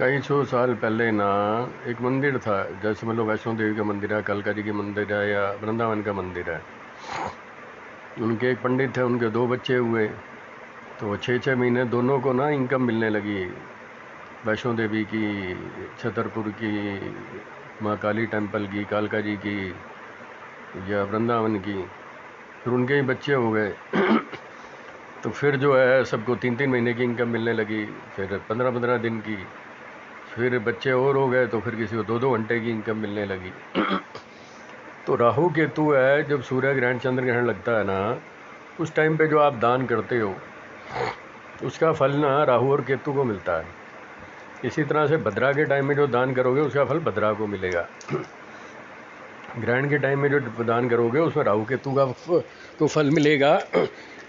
कई सौ साल पहले ना एक मंदिर था, जैसे मतलब वैष्णो देवी का मंदिर है, कालका जी की मंदिर है या वृंदावन का मंदिर है। उनके एक पंडित थे, उनके 2 बच्चे हुए, तो 6-6 महीने दोनों को ना इनकम मिलने लगी। वैष्णो देवी की, छतरपुर की, माँ काली टेम्पल की, कालका जी की या वृंदावन की। फिर उनके ही बच्चे हो गए तो फिर जो है सबको 3-3 महीने की इनकम मिलने लगी, फिर 15-15 दिन की, फिर बच्चे और हो गए तो फिर किसी को 2-2 घंटे की इनकम मिलने लगी। तो राहु केतु है, जब सूर्य ग्रहण चंद्र ग्रहण लगता है ना, उस टाइम पे जो आप दान करते हो उसका फल ना राहु और केतु को मिलता है। इसी तरह से भद्रा के टाइम में जो दान करोगे उसका फल भद्रा को मिलेगा। ग्रहण के टाइम में जो दान करोगे उसमें राहु केतु का तो फल मिलेगा।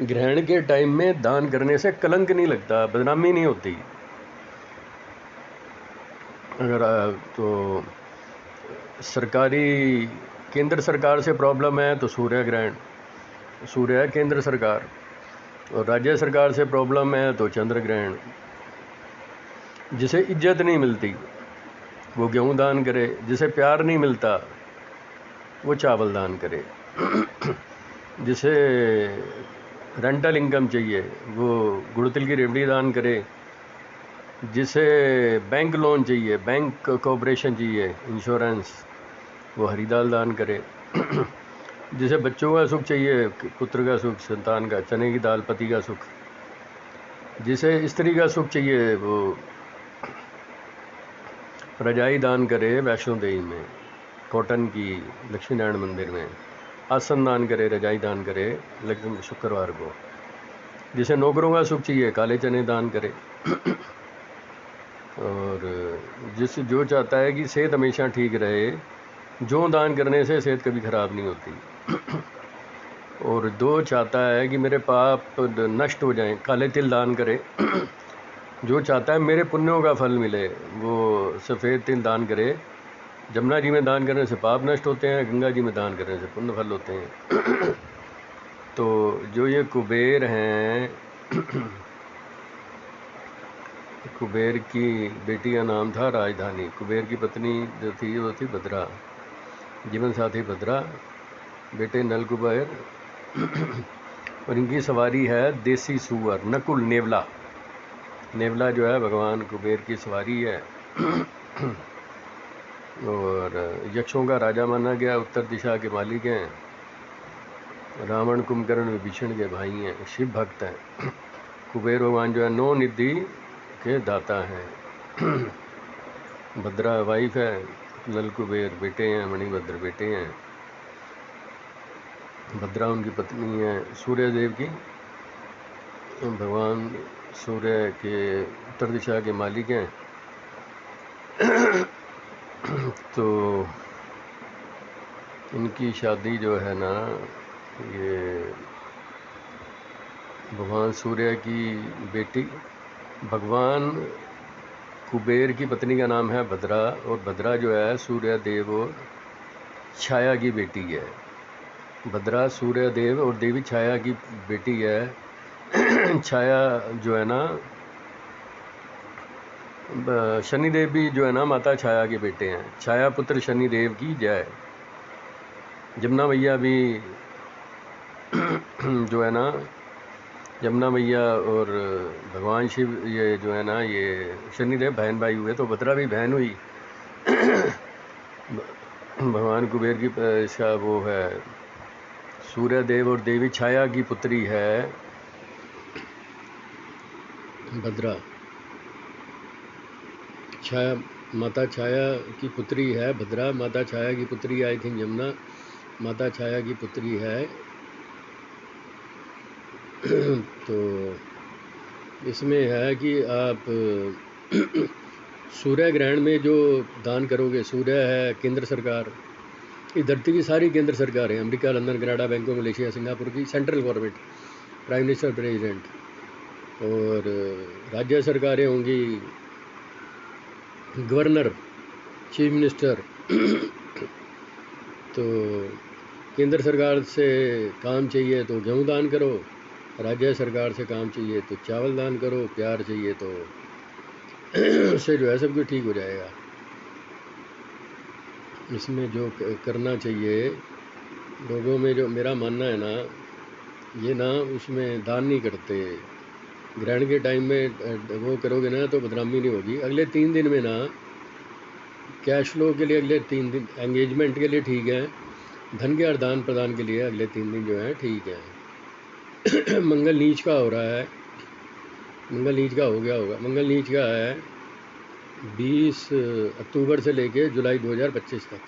ग्रहण के टाइम में दान करने से कलंक नहीं लगता, बदनामी नहीं होती। अगर तो सरकारी केंद्र सरकार से प्रॉब्लम है तो सूर्य ग्रहण, सूर्य है केंद्र सरकार, और राज्य सरकार से प्रॉब्लम है तो चंद्र ग्रहण। जिसे इज्जत नहीं मिलती वो गेहूँ दान करे, जिसे प्यार नहीं मिलता वो चावल दान करे, जिसे रेंटल इनकम चाहिए वो गुड़ तिल की रेवड़ी दान करे, जिसे बैंक लोन चाहिए, बैंक कोऑपरेशन चाहिए, इंश्योरेंस, वो हरी दाल दान करे। जिसे बच्चों का सुख चाहिए, पुत्र का सुख, संतान का, चने की दाल, पति का सुख। जिसे स्त्री का सुख चाहिए वो रजाई दान करे वैष्णो देवी में, कॉटन की, लक्ष्मी नारायण मंदिर में। आसन दान करे, रजाई दान करे लेकिन शुक्रवार को। जिसे नौकरों का सुख चाहिए काले चने दान करे। और जो चाहता है कि सेहत हमेशा ठीक रहे, जो दान करने से सेहत कभी ख़राब नहीं होती। और जो चाहता है कि मेरे पाप नष्ट हो जाएं, काले तिल दान करे। जो चाहता है मेरे पुण्यों का फल मिले, वो सफ़ेद तिल दान करे। जमुना जी में दान करने से पाप नष्ट होते हैं, गंगा जी में दान करने से पुण्य फल होते हैं। तो जो ये कुबेर हैं, कुबेर की बेटी का नाम था राजधानी। कुबेर की पत्नी जो थी वो थी भद्रा, जीवन साथी भद्रा, बेटे नल कुबेर। और इनकी सवारी है देसी सुअर, नकुल, नेवला। नेवला जो है भगवान कुबेर की सवारी है। और यक्षों का राजा माना गया, उत्तर दिशा के मालिक हैं। रावण, कुंभकर्ण, विभीषण के भाई हैं, शिव भक्त हैं। कुबेर भगवान जो है 9 निधि के दाता हैं। भद्रा वाइफ है, नल कुबेर बेटे हैं, मणिभद्र बेटे हैं। भद्रा उनकी पत्नी है, सूर्य देव की। भगवान सूर्य के उत्तर दिशा के मालिक हैं। तो इनकी शादी जो है ना, ये भगवान सूर्य की बेटी, भगवान कुबेर की पत्नी का नाम है भद्रा, और भद्रा जो है सूर्य देव और छाया की बेटी है। भद्रा सूर्य देव और देवी छाया की बेटी है। छाया जो है ना, शनिदेव भी जो है ना माता छाया के बेटे हैं। छाया पुत्र शनिदेव की जय। जमुना मैया भी जो है ना, यमुना मैया और भगवान शिव, ये जो है ना, ये शनिदेव बहन भाई हुए, तो भद्रा भी बहन हुई। भगवान कुबेर की इसका वो है, सूर्य देव और देवी छाया की पुत्री है भद्रा। छाया, माता छाया की पुत्री है भद्रा। माता छाया की पुत्री आई थिंक यमुना, माता छाया की पुत्री है। तो इसमें है कि आप सूर्य ग्रहण में जो दान करोगे, सूर्य है केंद्र सरकार, इस धरती की सारी केंद्र सरकार है, America, London, Canada, Bangkok, Malaysia, Singapore की central government, prime minister, president. और राज्य सरकारें होंगी, गवर्नर, चीफ मिनिस्टर। तो केंद्र सरकार से काम चाहिए तो गेहूँ दान करो, राज्य सरकार से काम चाहिए तो चावल दान करो, प्यार चाहिए तो उससे जो है सब कुछ ठीक हो जाएगा। इसमें जो करना चाहिए लोगों में, जो मेरा मानना है ना, ये ना उसमें दान नहीं करते। ग्रहण के टाइम में वो करोगे ना तो बदनामी नहीं होगी। अगले 3 दिन में ना कैश फ्लो के लिए अगले 3 दिन एंगेजमेंट के लिए ठीक है, धन के आदान प्रदान के लिए अगले 3 दिन जो है ठीक है। मंगल नीच का हो रहा है, मंगल नीच का हो गया होगा। मंगल नीच का है 20 अक्टूबर से लेके जुलाई 2025 तक।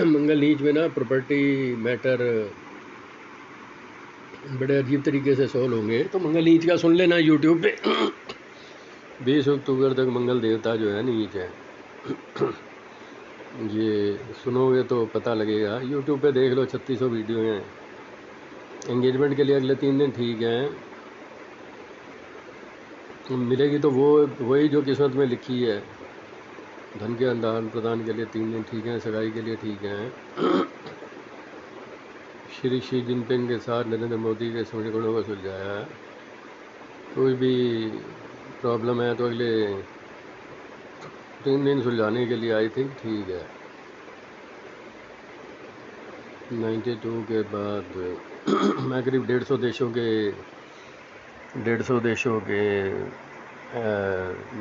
मंगल नीच में ना प्रॉपर्टी मैटर बड़े अजीब तरीके से सॉल्व होंगे, तो मंगल नीच का सुन लेना यूट्यूब पे। 20 अक्टूबर तक मंगल देवता जो है नीच है। ये सुनोगे तो पता लगेगा, यूट्यूब पे देख लो, 3600 वीडियो हैं। एंगेजमेंट के लिए अगले 3 दिन ठीक हैं, मिलेगी तो वो वही जो किस्मत में लिखी है। धन के आदान प्रदान के लिए 3 दिन ठीक हैं, सगाई के लिए ठीक हैं। श्री शी जिनपिंग के साथ नरेंद्र मोदी के समीकरणों को सुलझाया है। कोई भी प्रॉब्लम है तो अगले 3 दिन सुलझाने के लिए आई थिंक ठीक है। 92 के बाद मैं करीब 150 देशों के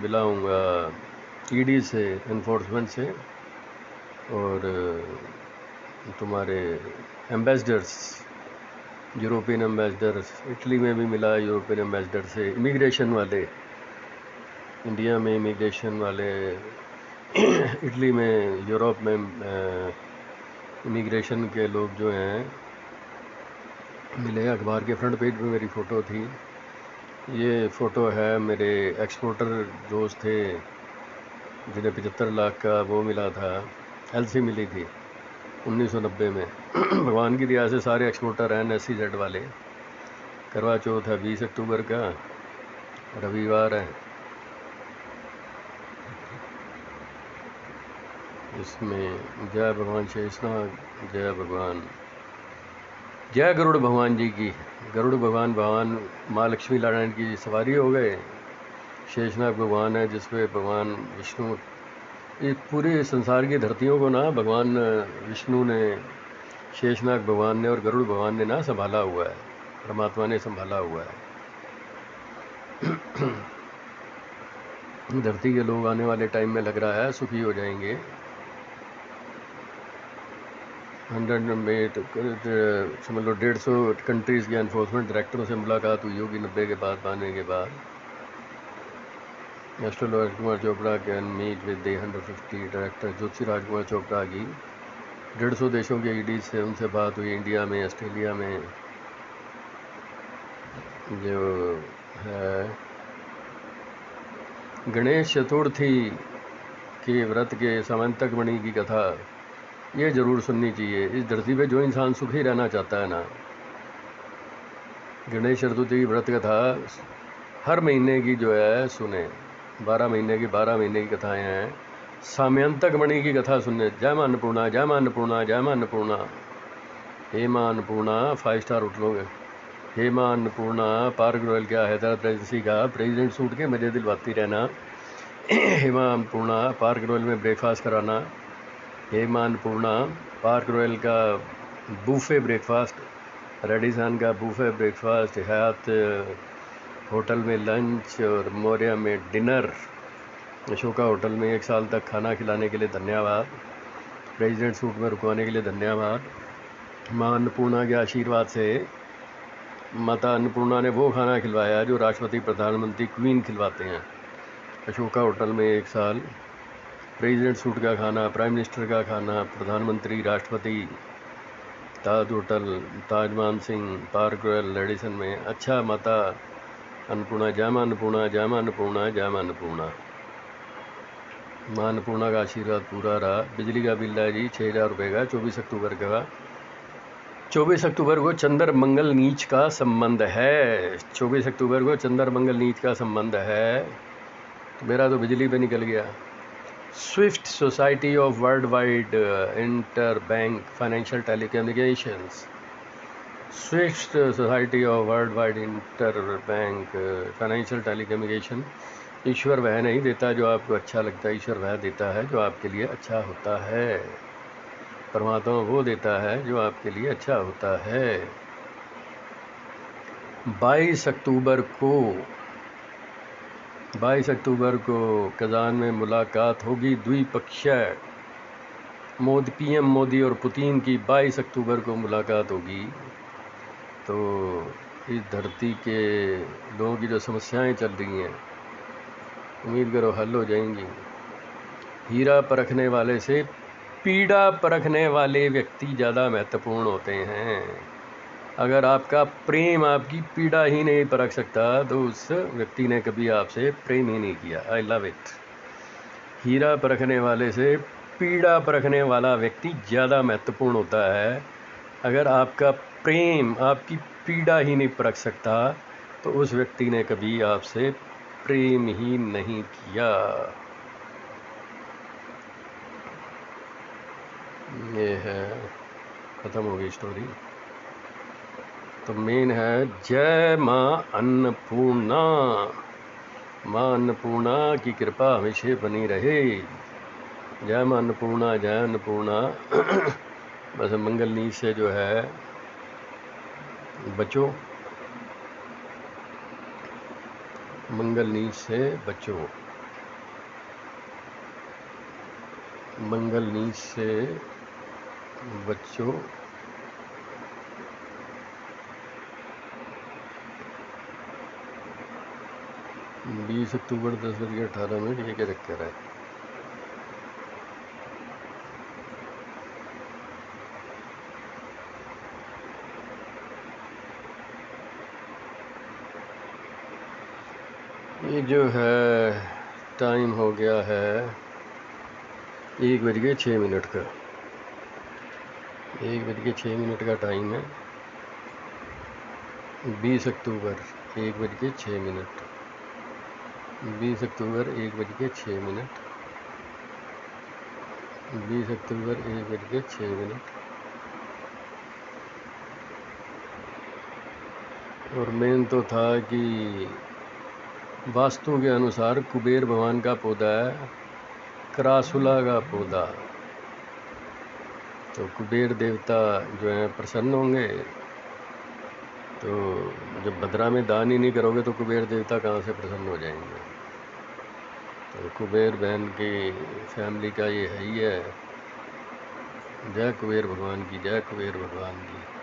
मिलाऊँगा ईडी से, इन्फोर्समेंट से, और तुम्हारे एम्बेसडर्स, यूरोपियन एम्बेसडर्स। इटली में भी मिला यूरोपियन एम्बेसडर से, इमिग्रेशन वाले, इंडिया में इमिग्रेशन वाले, इटली में, यूरोप में इमिग्रेशन के लोग जो हैं मिले। अखबार के फ्रंट पेज पे मेरी फ़ोटो थी। ये फ़ोटो है मेरे एक्सपोर्टर दोस्त थे जिन्हें 75 लाख का वो मिला था, एलसी मिली थी 1990 में। भगवान की दया से सारे एक्सपोर्टर हैं SEZ वाले। करवा चौथ है 20 अक्टूबर का, रविवार है। इसमें जय भगवान शेषनाग, जय भगवान, जय गरुड़ भगवान जी की। गरुड़ भगवान माँ लक्ष्मी नारायण की सवारी हो गए। शेषनाग भगवान है जिसपे भगवान विष्णु, ये पूरे संसार की धरतियों को ना भगवान विष्णु ने, शेषनाग भगवान ने और गरुड़ भगवान ने ना संभाला हुआ है, परमात्मा ने संभाला हुआ है। धरती के लोग आने वाले टाइम में लग रहा है सुखी हो जाएंगे। समझ लो 150 कंट्रीज़ के एनफोर्समेंट डायरेक्टरों से मुलाकात हुई होगी 90 के बाद, आने के बाद। Astrologer Rajkumar Chopra can meet with the 150 director. ज्योतिषी राजकुमार चोपड़ा की 150 देशों के ईडी से उनसे बात हुई, इंडिया में, ऑस्ट्रेलिया में। जो है गणेश चतुर्थी के व्रत के समंतक मणि की कथा, ये ज़रूर सुननी चाहिए। इस धरती पे जो इंसान सुखी रहना चाहता है ना, गणेश चतुर्थी की व्रत कथा हर महीने की जो है सुने। 12 महीने की 12 महीने की कथाएं हैं। साम्यंतक मणि की कथा सुनने। जय मां अन्नपूर्णा, जय मां अन्नपूर्णा, जय मां अन्नपूर्णा। हे मां अन्नपूर्णा 5 स्टार होटलों में। हे मां अन्नपूर्णा पार्क रॉयल क्या हैदराबाद रेजिडेंसी का प्रेसिडेंट सूट के मज़े दिलवाती रहना। हे मां अन्नपूर्णा पार्क रॉयल में ब्रेकफास्ट कराना। हे मां अन्नपूर्णा पार्क रॉयल का बूफे ब्रेकफास्ट, रेडिसन का बूफे ब्रेकफास्ट, हयात होटल में लंच और मौर्या में डिनर, अशोका होटल में 1 साल तक खाना खिलाने के लिए धन्यवाद, प्रेसिडेंट सूट में रुकवाने के लिए धन्यवाद। माँ अन्नपूर्णा के आशीर्वाद से माता अन्नपूर्णा ने वो खाना खिलवाया जो राष्ट्रपति, प्रधानमंत्री, क्वीन खिलवाते हैं। अशोका होटल में 1 साल प्रेसिडेंट सूट का खाना, प्राइम मिनिस्टर का खाना, प्रधानमंत्री, राष्ट्रपति, ताज होटल, ताज मान सिंह, पार्क रॉयल, रेडिसन में। अच्छा माता अन्नपूर्णा, जय मां अन्नपूर्णा, जय मां अन्नपूर्णा, जय मां अन्नपूर्णा। मां अन्नपूर्णा का आशीर्वाद पूरा रहा। बिजली का बिल है जी 6000 रुपये का, 24 अक्टूबर का। 24 अक्टूबर को चंद्र मंगल नीच का संबंध है। 24 अक्टूबर को चंद्र मंगल नीच का संबंध है, तो मेरा तो बिजली पे निकल गया। SWIFT society of world wide inter bank financial telecommunications, SWIFT society of world wide inter bank financial telecommunication ईश्वर वह नहीं देता जो आपको अच्छा लगता है, ईश्वर वह देता है जो आपके लिए अच्छा होता है। परमात्मा वो देता है जो आपके लिए अच्छा होता है। 22 अक्टूबर को कजान में मुलाकात होगी द्विपक्षीय। पीएम मोदी और पुतिन की 22 अक्टूबर को मुलाकात होगी। तो इस धरती के लोगों की जो समस्याएं चल रही हैं, उम्मीद करो हल हो जाएंगी। हीरा परखने वाले से पीड़ा परखने वाले व्यक्ति ज़्यादा महत्वपूर्ण होते हैं। अगर आपका प्रेम आपकी पीड़ा ही नहीं परख सकता तो उस व्यक्ति ने कभी आपसे प्रेम ही नहीं किया। I love it. हीरा परखने वाले से पीड़ा परखने वाला व्यक्ति ज़्यादा महत्वपूर्ण होता है। अगर आपका प्रेम आपकी पीड़ा ही नहीं परख सकता तो उस व्यक्ति ने कभी आपसे प्रेम ही नहीं किया। ये है, ख़त्म हो गई स्टोरी। तो मेन है जय माँ अन्नपूर्णा। माँ अन्नपूर्णा की कृपा हमेशा बनी रहे। जय माँ अन्नपूर्णा, जय अन्नपूर्णा। बस मंगल नीच से जो है बचो, मंगल नीच से बचो, मंगल नीच से बचो। बीस अक्टूबर 10:18 ये क्या चक्कर है? ये जो है टाइम हो गया है 1:06 का। 1:06 का टाइम है। 20 अक्टूबर 1:06। 20 अक्टूबर 1:06। 20 अक्टूबर 1:06। और मेन तो था कि वास्तु के अनुसार कुबेर भगवान का पौधा है करासुला का पौधा। तो कुबेर देवता जो है प्रसन्न होंगे। तो जब भद्रा में दान ही नहीं करोगे तो कुबेर देवता कहाँ से प्रसन्न हो जाएंगे? तो कुबेर बहन की फैमिली का ये है ही है। जय कुबेर भगवान की, जय कुबेर भगवान की।